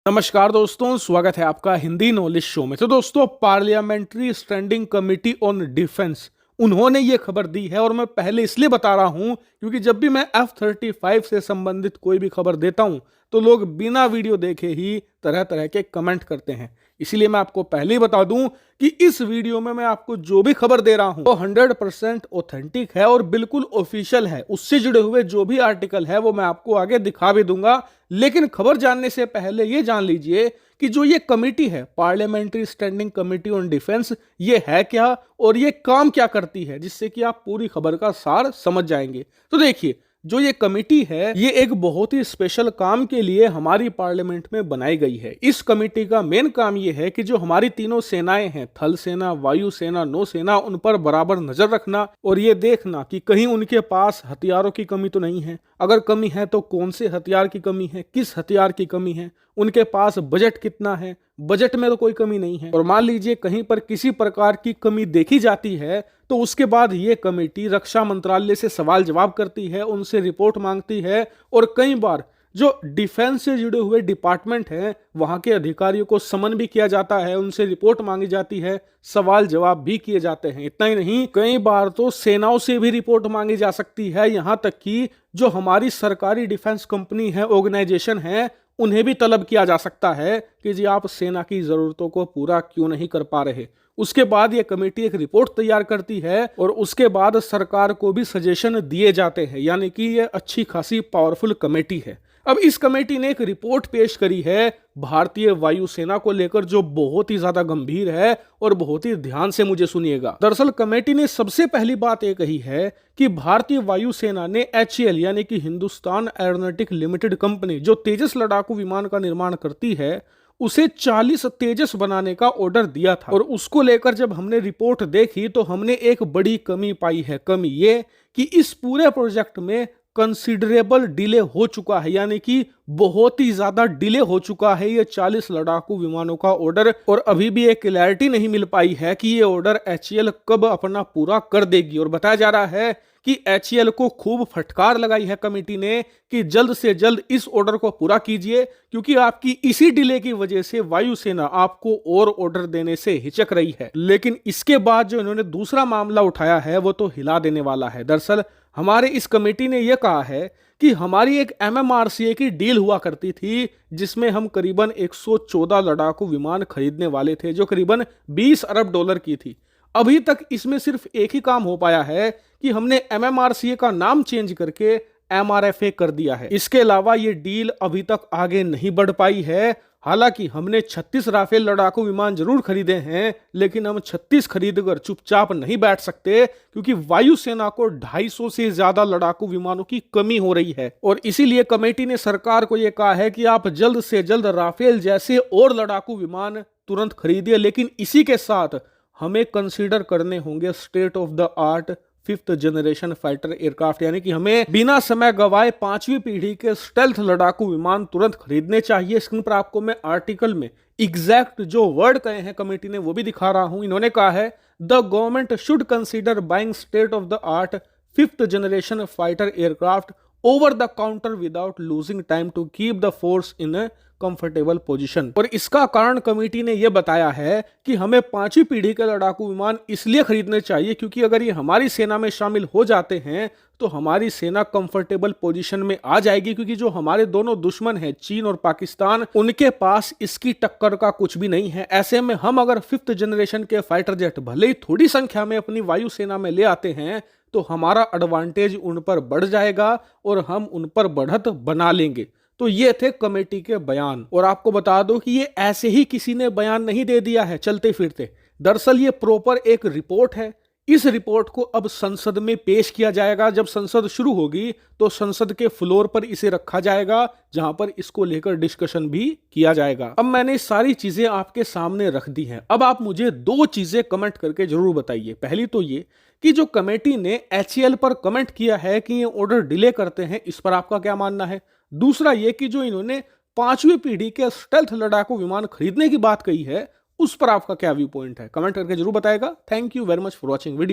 नमस्कार दोस्तों, स्वागत है आपका हिंदी नॉलेज शो में। तो दोस्तों, parliamentary standing committee on defence उन्होंने ये खबर दी है और मैं पहले इसलिए बता रहा हूं क्योंकि जब भी मैं F-35 से संबंधित कोई भी खबर देता हूं तो लोग बिना वीडियो देखे ही तरह तरह के कमेंट करते हैं। इसीलिए मैं आपको पहले ही बता दूं कि इस वीडियो में मैं आपको जो भी खबर दे रहा हूं वो 100% ऑथेंटिक है और बिल्कुल ऑफिशियल है। उससे जुड़े हुए जो भी आर्टिकल है वो मैं आपको आगे दिखा भी दूंगा। लेकिन खबर जानने से पहले ये जान लीजिए कि जो ये कमेटी है, parliamentary standing committee on defence, ये है क्या और ये काम क्या करती है, जिससे कि आप पूरी खबर का सार समझ जाएंगे। तो देखिए, जो ये कमेटी है ये एक बहुत ही स्पेशल काम के लिए हमारी पार्लियामेंट में बनाई गई है। इस कमेटी का मेन काम ये है कि जो हमारी तीनों सेनाएं हैं, थल सेना, वायु सेना, नौ सेना, उन पर बराबर नजर रखना और ये देखना कि कहीं उनके पास हथियारों की कमी तो नहीं है। अगर कमी है तो कौन से हथियार की कमी है, किस हथियार की कमी है, उनके पास बजट कितना है, बजट में तो कोई कमी नहीं है। और मान लीजिए कहीं पर किसी प्रकार की कमी देखी जाती है तो उसके बाद ये कमेटी रक्षा मंत्रालय से सवाल जवाब करती है, उनसे रिपोर्ट मांगती है और कई बार जो डिफेंस से जुड़े हुए डिपार्टमेंट हैं वहां के अधिकारियों को समन भी किया जाता है, उनसे रिपोर्ट मांगी जाती है, सवाल जवाब भी किए जाते हैं। इतना ही नहीं, कई बार तो सेनाओं से भी रिपोर्ट मांगी जा सकती है। यहां तक कि जो हमारी सरकारी डिफेंस कंपनी है, ऑर्गेनाइजेशन है, उन्हें भी तलब किया जा सकता है कि जी आप सेना की जरूरतों को पूरा क्यों नहीं कर पा रहे। उसके बाद यह कमेटी एक रिपोर्ट तैयार करती है और उसके बाद सरकार को भी सजेशन दिए जाते हैं, यानी कि यह अच्छी खासी पावरफुल कमेटी है। अब इस कमेटी ने एक रिपोर्ट पेश करी है भारतीय वायुसेना को लेकर जो बहुत ही ज्यादा गंभीर है और बहुत ही ध्यान से मुझे सुनिएगा। दरअसल कमेटी ने सबसे पहली बात ये कही है कि भारतीय वायुसेना ने HAL यानी कि हिंदुस्तान एरोनॉटिक लिमिटेड कंपनी जो तेजस लड़ाकू विमान का निर्माण करती है उसे 40 तेजस बनाने का ऑर्डर दिया था। और उसको लेकर जब हमने रिपोर्ट देखी तो हमने एक बड़ी कमी पाई है। कमी ये कि इस पूरे प्रोजेक्ट में कंसिडरेबल डिले हो चुका है, यानी कि बहुत ही ज्यादा डिले हो चुका है ये 40 लड़ाकू विमानों का ऑर्डर। और अभी भी एक क्लैरिटी नहीं मिल पाई है कि ये ऑर्डर HAL कब अपना पूरा कर देगी। और बताया जा रहा है कि HAL को खूब फटकार लगाई है कमेटी ने कि जल्द से जल्द इस ऑर्डर को पूरा कीजिए, क्योंकि आपकी इसी डिले की वजह से वायुसेना आपको और ऑर्डर देने से हिचक रही है। लेकिन इसके बाद जो इन्होंने दूसरा मामला उठाया है वो तो हिला देने वाला है। दरअसल हमारे इस कमेटी ने यह कहा है कि हमारी एक MMRCA की डील हुआ करती थी जिसमें हम करीबन 114 लड़ाकू विमान खरीदने वाले थे, जो करीबन 20 अरब डॉलर की थी। अभी तक इसमें सिर्फ एक ही काम हो पाया है कि हमने MMRCA का नाम चेंज करके MRFA कर दिया है। इसके अलावा ये डील अभी तक आगे नहीं बढ़ पाई है। हालांकि हमने 36 राफेल लड़ाकू विमान जरूर खरीदे हैं, लेकिन हम 36 खरीदकर चुपचाप नहीं बैठ सकते, क्योंकि वायुसेना को 250 से ज्यादा लड़ाकू विमानों की कमी हो रही है। और इसीलिए कमेटी ने सरकार को यह कहा है कि आप जल्द से जल्द राफेल जैसे और लड़ाकू विमान तुरंत खरीदिए, लेकिन इसी के साथ हमें कंसीडर करने होंगे state of the art 5th generation fighter aircraft, यानी कि हमें बिना समय गवाए 5वीं पीढ़ी के स्टेल्थ लड़ाकू विमान तुरंत खरीदने चाहिए। स्क्रीन पर आपको मैं आर्टिकल में एग्जैक्ट जो वर्ड कहे हैं कमेटी ने वो भी दिखा रहा हूं। इन्होंने कहा है the government should consider buying state of the art 5th generation fighter aircraft over the counter without losing time to keep the force in a comfortable position. और इसका कारण कमेटी ने यह बताया है कि हमें 5वीं पीढ़ी के लड़ाकू विमान इसलिए खरीदने चाहिए क्योंकि अगर ये हमारी सेना में शामिल हो जाते हैं तो हमारी सेना कंफर्टेबल पोजीशन में आ जाएगी, क्योंकि जो हमारे दोनों दुश्मन हैं चीन और पाकिस्तान, उनके पास इसकी टक्कर का कुछ भी नहीं है। ऐसे में हम अगर 5th जनरेशन के फाइटर जेट भले ही थोड़ी संख्या में अपनी वायुसेना में ले आते हैं तो हमारा एडवांटेज उन पर बढ़ जाएगा और हम उन पर बढ़त बना लेंगे। तो ये थे कमेटी के बयान। और आपको बता दो कि ये ऐसे ही किसी ने बयान नहीं दे दिया है चलते फिरते। दरअसल ये प्रॉपर एक रिपोर्ट है। इस रिपोर्ट को अब संसद में पेश किया जाएगा। जब संसद शुरू होगी तो संसद के फ्लोर पर इसे रखा जाएगा, जहां पर इसको लेकर डिस्कशन भी किया जाएगा। अब मैंने सारी चीजें आपके सामने रख दी हैं। अब आप मुझे 2 चीजें कमेंट करके जरूर बताइए। पहली तो ये कि जो कमेटी ने HAL पर कमेंट किया है कि ये ऑर्डर डिले करते हैं, इस पर आपका क्या मानना है। दूसरा ये कि जो इन्होंने 5वीं पीढ़ी के स्टेल्थ लड़ाकू विमान खरीदने की बात कही है, उस पर आपका क्या व्यू पॉइंट है, कमेंट करके जरूर बताएगा। Thank you very much for watching video.